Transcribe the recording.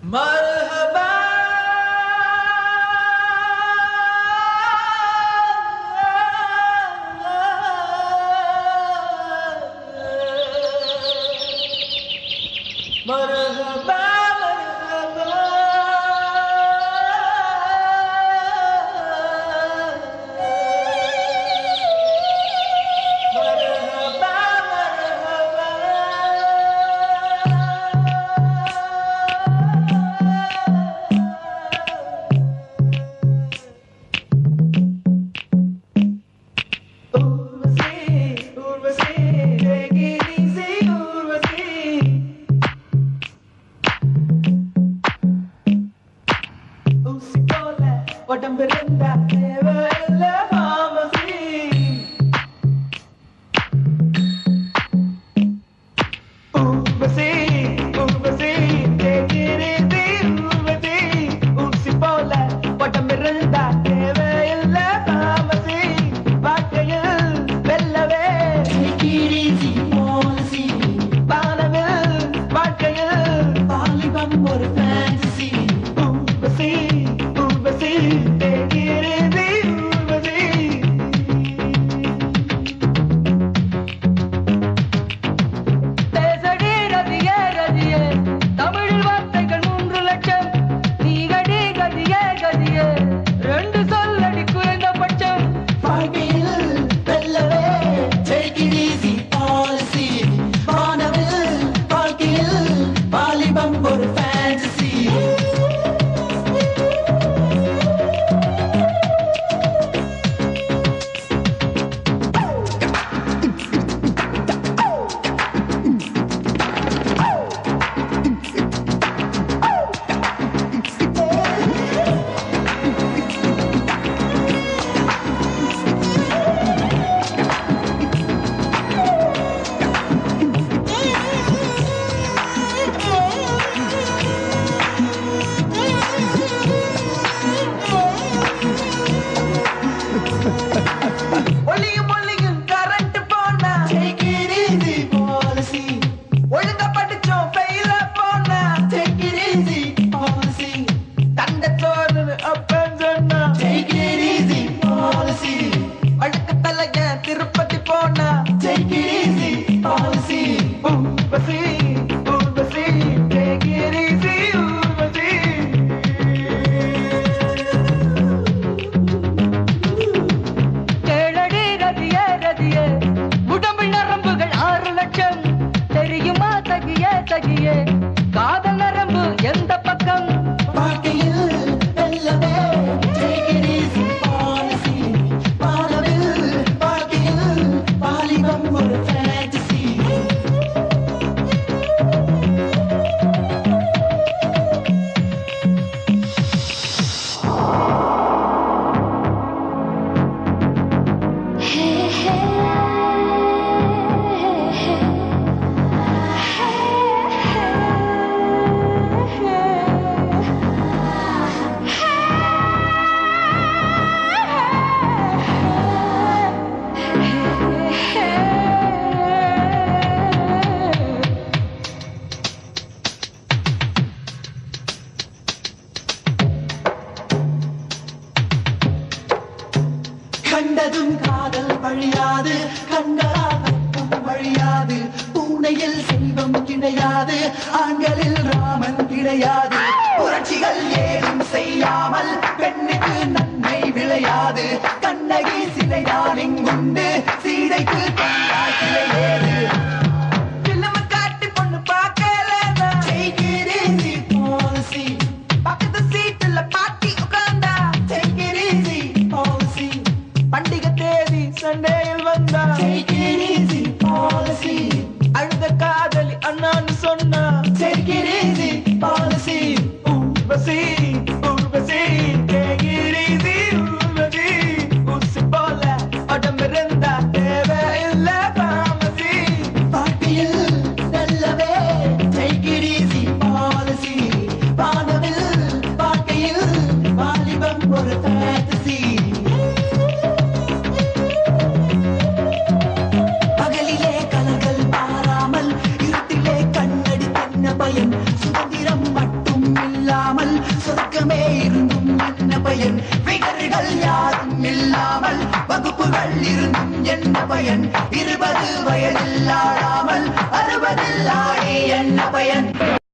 مرحبا مرحبا உடம்பு ரெண்டா தேவையில்ல மாமசி ஊர்வசி ஊர்வசி தேகிரிதி ஊர்வசி ஊசி போல உடம்பு ரெண்டா தேவையில்ல மாமசி வாழ்க்கையில் வெல்லவே தேகிரிதி மாமசி வானவில் வாழ்க்கையில் வாலிபம் ஒரு ஃபேண்டசி ஊர்வசி ஊர்வசி தேகிரிதி ஊர்வசி பேசடி ரதியே ரதியே தமிழில் வார்த்தைகள் 3 லட்சம் நீகடி கதியே கதியே 2 சொல்லடி குறைந்தபட்சம் வாழ்க்கையில் வெல்லவே take it easy policy வானவில் வாழ்க்கையில் வாலிபம் ஒரு ஃபேண்டசி ஒளியும் ஒளியும் கரண்ட் போனா take it easy policy ஒழுங்கா படிச்சோம் ஃபெயில போனா take it easy policy தண்ட சோறு அப்பன் சொன்னா take it easy policy வழுக்க தலைய திருப்பதி போனா take it easy policy Urvashi Urvashi take it easy Urvashi கேளடி ரதியே ரதியே உடம்பில் நரம்புகள் 6 லட்சம் தெரியுமா தகியே தகியே காதல் நரம்பு எந்த பக்கம் வாழ்க்கையில் வெல்லவே take it easy policy வானவில் வாழ்க்கையில் வாலிபம் ஒரு ஃபேண்டசி கண்டதும் காதல் வழியாது கண்களால் வெட்கம் வழியாது பூனையில் செல்வம் கிடையாது ஆண்களில் ராமன் கிடையாது புரட்சிகள் ஏதும் செய்யாமல் பெண்ணுக்கு நன்மை விளையாது கண்ணகி சிலைதான் இங்குண்டு சீதைக்கு கண்டாய் சிலை ஏது பிள்ளைம காட்டி பொண்ணு பார்க்கலனா take it easy policy பக்கத்து சீட்டுல பாட்டி உட்கார்ந்தா take it easy policy பண்டிகை தேதி சண்டேயில் வந்தா take it easy policy அழுத காதலி அண்ணான்னு சொன்னா take it easy policy Urvashi கொஞ்சமே இருந்தும் என்ன பயன் விகர்கள் யாரும் இல்லாமல் வகுப்புகள் இருந்தும் என்ன பயன் 20 வயதில் ஆடாமல் 60 ஆடி என்ன பயன்